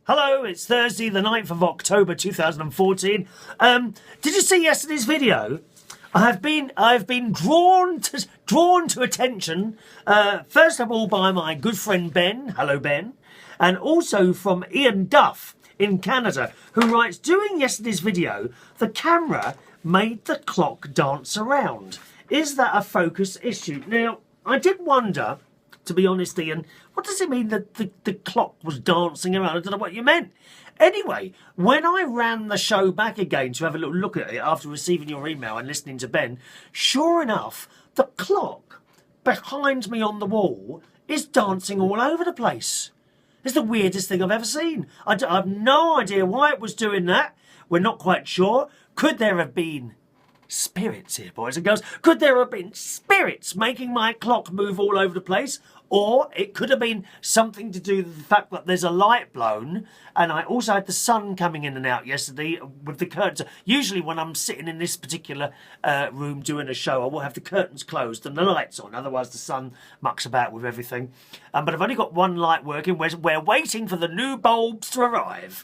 Hello, it's Thursday, the 9th of October 2014. Did you see yesterday's video? I've been drawn to attention, first of all by my good friend Ben, hello Ben, and also from Ian Duff in Canada, who writes, during yesterday's video, the camera made the clock dance around. Is that a focus issue? Now, I did wonder, to be honest, Ian, what does it mean that the clock was dancing around? I don't know what you meant. Anyway, when I ran the show back again to have a little look at it after receiving your email and listening to Ben, sure enough, the clock behind me on the wall is dancing all over the place. It's the weirdest thing I've ever seen. I have no idea why it was doing that. We're not quite sure. Could there have been spirits here, boys and girls? Could there have been spirits making my clock move all over the place? Or it could have been something to do with the fact that there's a light blown, and I also had the sun coming in and out yesterday with the curtains. Usually when I'm sitting in this particular room doing a show, I will have the curtains closed and the lights on, otherwise the sun mucks about with everything. But I've only got one light working. We're waiting for the new bulbs to arrive.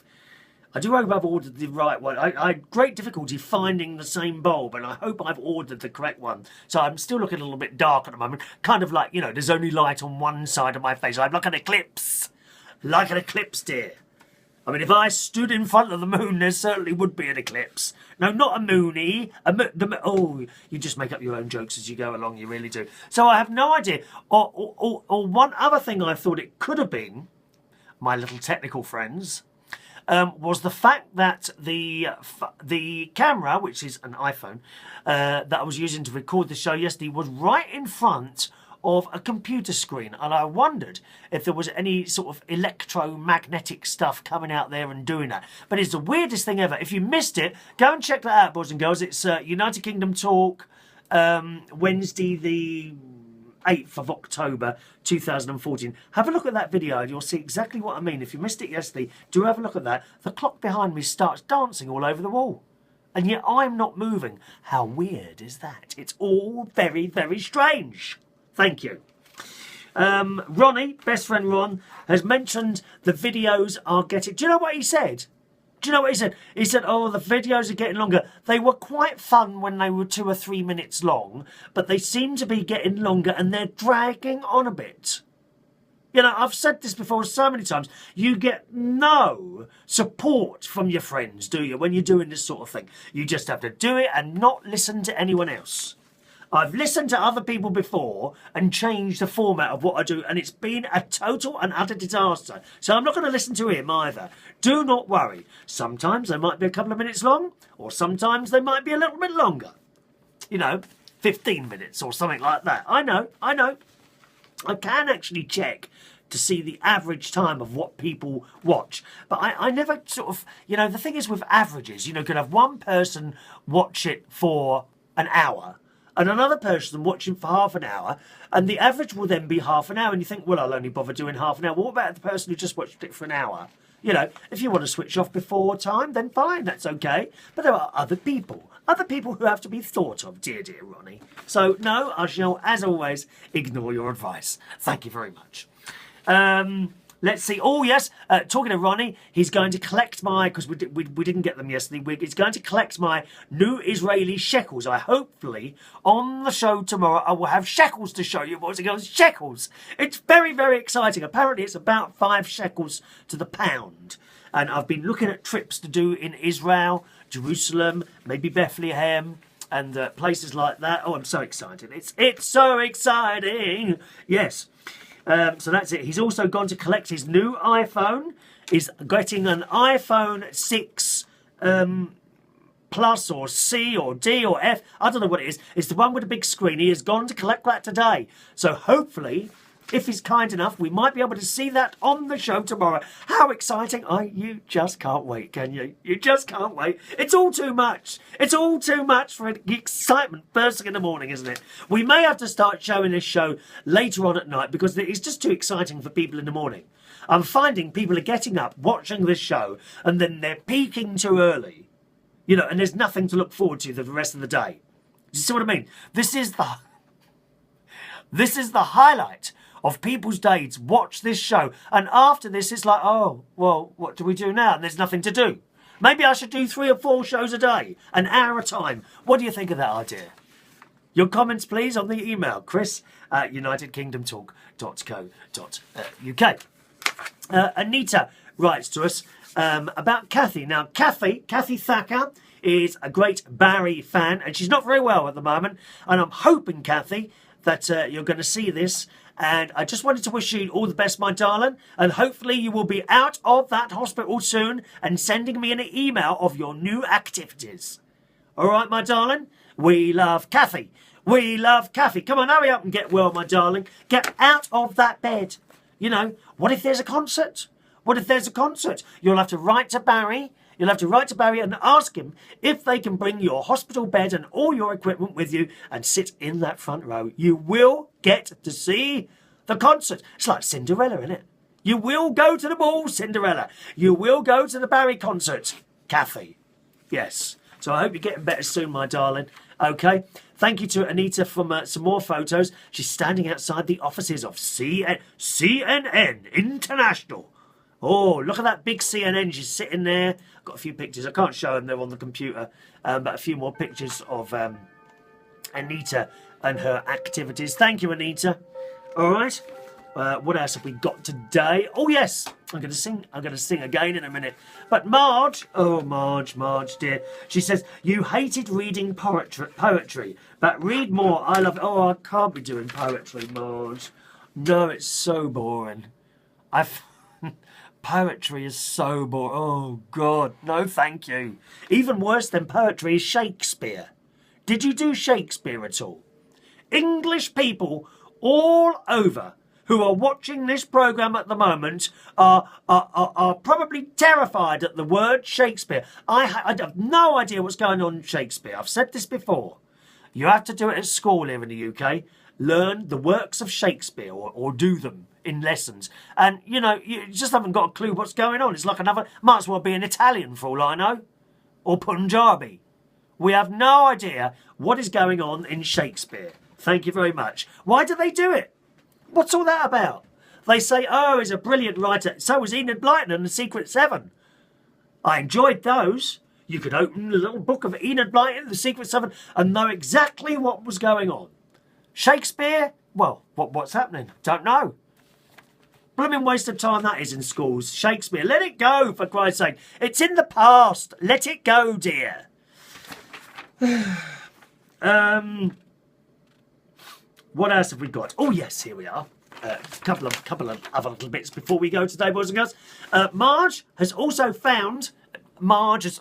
I do hope I've ordered the right one. I had great difficulty finding the same bulb, and I hope I've ordered the correct one. So I'm still looking a little bit dark at the moment. Kind of like, you know, there's only light on one side of my face. I'm like an eclipse. Like an eclipse, dear. I mean, if I stood in front of the moon, there certainly would be an eclipse. No, not a moonie. Oh, you just make up your own jokes as you go along, you really do. So I have no idea. Or one other thing I thought it could have been, my little technical friends, was the fact that the camera, which is an iPhone, that I was using to record the show yesterday, was right in front of a computer screen, and I wondered if there was any sort of electromagnetic stuff coming out there and doing that. But it's the weirdest thing ever. If you missed it, go and check that out, boys and girls. It's United Kingdom Talk, Wednesday the 8th of October 2014. Have a look at that video and you'll see exactly what I mean. If you missed it yesterday, do have a look at that. The clock behind me starts dancing all over the wall, and yet I'm not moving. How weird is that? It's all very, very strange. Thank you. Ronnie, best friend Ron, has mentioned the videos are getting... Do you know what he said? Do you know what he said? He said, oh, the videos are getting longer. They were quite fun when they were 2 or 3 minutes long, but they seem to be getting longer and they're dragging on a bit. You know, I've said this before so many times. You get no support from your friends, do you, when you're doing this sort of thing? You just have to do it and not listen to anyone else. I've listened to other people before and changed the format of what I do, and it's been a total and utter disaster. So I'm not going to listen to him either. Do not worry. Sometimes they might be a couple of minutes long, or sometimes they might be a little bit longer. You know, 15 minutes or something like that. I know. I can actually check to see the average time of what people watch. But I never sort of, you know, the thing is with averages, you know, you could have one person watch it for an hour, and another person watching for half an hour, and the average will then be half an hour, and you think, well, I'll only bother doing half an hour. What about the person who just watched it for an hour? You know, if you want to switch off before time, then fine, that's okay. But there are other people who have to be thought of, dear Ronnie. So, no, I shall, as always, ignore your advice. Thank you very much. Let's see. Oh, yes. Talking to Ronnie, he's going to collect my... Because we didn't get them yesterday. He's going to collect my new Israeli shekels. Hopefully, on the show tomorrow, I will have shekels to show you, boys and girls. Shekels. It's very, very exciting. Apparently, it's about 5 shekels to the pound. And I've been looking at trips to do in Israel, Jerusalem, maybe Bethlehem, and places like that. Oh, I'm so excited. It's so exciting. Yes. So that's it. He's also gone to collect his new iPhone. He's getting an iPhone 6 Plus or C or D or F. I don't know what it is. It's the one with the big screen. He has gone to collect that today. So hopefully, if he's kind enough, we might be able to see that on the show tomorrow. How exciting. You just can't wait, can you? You just can't wait. It's all too much. It's all too much for the excitement first thing in the morning, isn't it? We may have to start showing this show later on at night because it's just too exciting for people in the morning. I'm finding people are getting up, watching this show, and then they're peaking too early. You know, and there's nothing to look forward to the rest of the day. Do you see what I mean? This is the highlight of people's days watch this show, and after this it's like, oh, well, what do we do now? And there's nothing to do. Maybe I should do 3 or 4 shows a day, an hour a time. What do you think of that idea? Your comments, please, on the email, chris@unitedkingdomtalk.co.uk. Anita writes to us about Kathy. Now, Kathy Thakur is a great Barry fan, and she's not very well at the moment. And I'm hoping, Kathy, that you're going to see this. And I just wanted to wish you all the best, my darling. And hopefully you will be out of that hospital soon and sending me an email of your new activities. All right, my darling? We love Kathy. We love Kathy. Come on, hurry up and get well, my darling. Get out of that bed. You know, what if there's a concert? What if there's a concert? You'll have to write to Barry. You'll have to write to Barry and ask him if they can bring your hospital bed and all your equipment with you and sit in that front row. You will get to see the concert. It's like Cinderella, isn't it? You will go to the ball, Cinderella. You will go to the Barry concert, Kathy. Yes. So I hope you're getting better soon, my darling. Okay. Thank you to Anita from some more photos. She's standing outside the offices of CNN International. Oh, look at that big CNN. She's sitting there. I've got a few pictures. I can't show them. They're on the computer. But a few more pictures of Anita and her activities. Thank you, Anita. All right. What else have we got today? Oh, yes. I'm going to sing. I'm going to sing again in a minute. But Marge, oh, Marge, dear. She says, you hated reading poetry, but read more. I love it. Oh, I can't be doing poetry, Marge. No, it's so boring. Poetry is so boring. Oh, God. No, thank you. Even worse than poetry is Shakespeare. Did you do Shakespeare at all? English people all over who are watching this programme at the moment are probably terrified at the word Shakespeare. I have no idea what's going on in Shakespeare. I've said this before. You have to do it at school here in the UK. Learn the works of Shakespeare or do them in lessons. And, you know, you just haven't got a clue what's going on. It's like might as well be an Italian for all I know. Or Punjabi. We have no idea what is going on in Shakespeare. Thank you very much. Why do they do it? What's all that about? They say, oh, he's a brilliant writer. So was Enid Blyton and the Secret Seven. I enjoyed those. You could open the little book of Enid Blyton, the Secret Seven, and know exactly what was going on. Shakespeare? Well, what's happening? Don't know. Blooming waste of time that is in schools. Shakespeare, let it go, for Christ's sake. It's in the past. Let it go, dear. What else have we got? Oh, yes, here we are. A couple of other little bits before we go today, boys and girls. Marge has also found. Marge is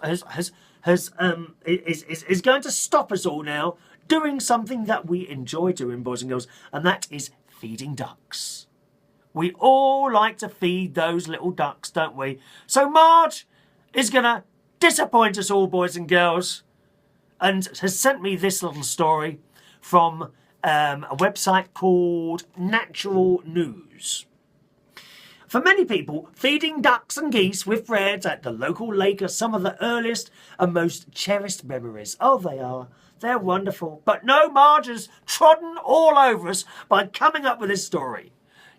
going to stop us all now doing something that we enjoy doing, boys and girls, and that is feeding ducks. We all like to feed those little ducks, don't we? So Marge is going to disappoint us all, boys and girls, and has sent me this little story from a website called Natural News. For many people, feeding ducks and geese with bread at the local lake are some of the earliest and most cherished memories. Oh, they are. They're wonderful. But no, Marge has trodden all over us by coming up with this story.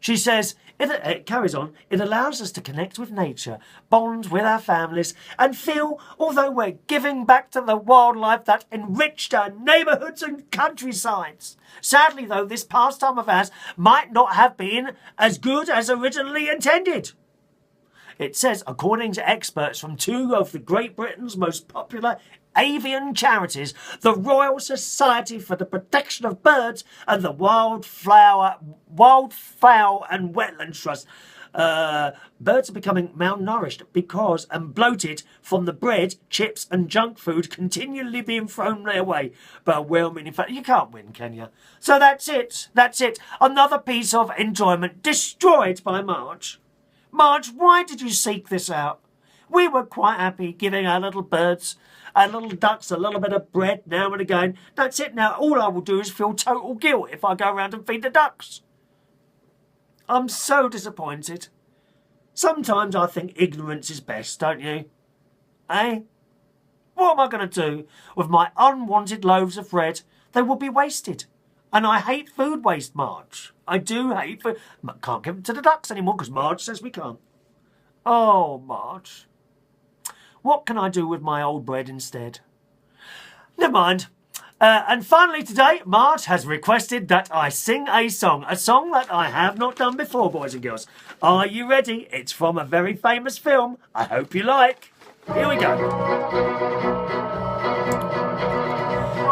She says, it carries on, it allows us to connect with nature, bond with our families, and feel, although we're giving back to the wildlife that enriched our neighbourhoods and countrysides. Sadly, though, this pastime of ours might not have been as good as originally intended. It says, according to experts from two of the Great Britain's most popular avian charities, the Royal Society for the Protection of Birds and the Wildfowl and Wetlands Trust, birds are becoming malnourished because and bloated from the bread, chips and junk food continually being thrown their way by a well-meaning family. You can't win, can you? So that's it. Another piece of enjoyment destroyed by Marge. Marge, why did you seek this out? We were quite happy giving our little birds, our little ducks, a little bit of bread now and again. That's it now. All I will do is feel total guilt if I go around and feed the ducks. I'm so disappointed. Sometimes I think ignorance is best, don't you? Eh? What am I going to do with my unwanted loaves of bread? They will be wasted. And I hate food waste, Marge. I do hate food. Can't give them to the ducks anymore because Marge says we can't. Oh, Marge. What can I do with my old bread instead? Never mind. And finally today, Marge has requested that I sing a song that I have not done before, boys and girls. Are you ready? It's from a very famous film. I hope you like. Here we go.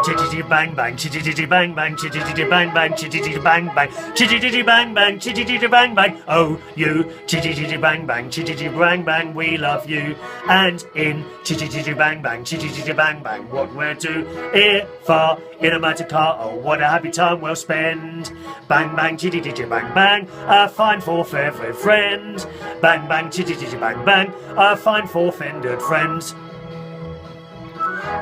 Chitty bang bang, chitty bang bang, chitty bang bang, chitty bang bang, chitty bang bang, chitty bang bang. Oh, you, chitty bang bang, chitty bang bang, we love you. And in chitty bang bang, chitty bang bang, what we'll do here far in a motor car. Oh, what a happy time we'll spend. Bang bang, chitty bang bang, a fine for fair friend. Bang bang, chitty bang bang, a fine for fended friends.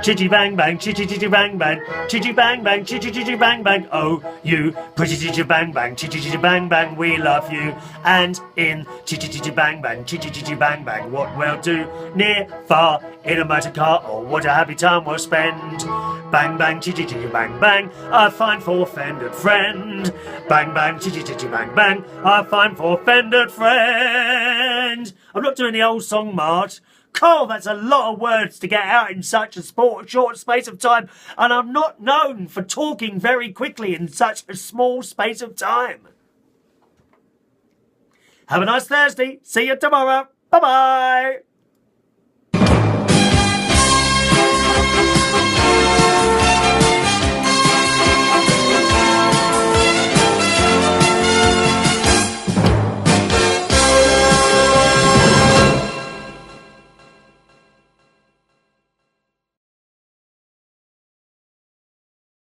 Chitty bang bang, chitty bang bang, chitty bang bang, chitty bang bang. Oh, you pretty chitty bang bang, chitty bang bang, we love you. And in chitty bang bang, chitty bang bang, what we'll do near, far, in a motor car. Oh, what a happy time we'll spend. Bang bang, chitty bang bang, a fine for-fended friend. Bang bang, chitty bang bang, a fine for-fended friend. I'm not doing the old song, Marge. Carl, that's a lot of words to get out in such a short space of time, and I'm not known for talking very quickly in such a small space of time. Have a nice Thursday. See you tomorrow. Bye-bye.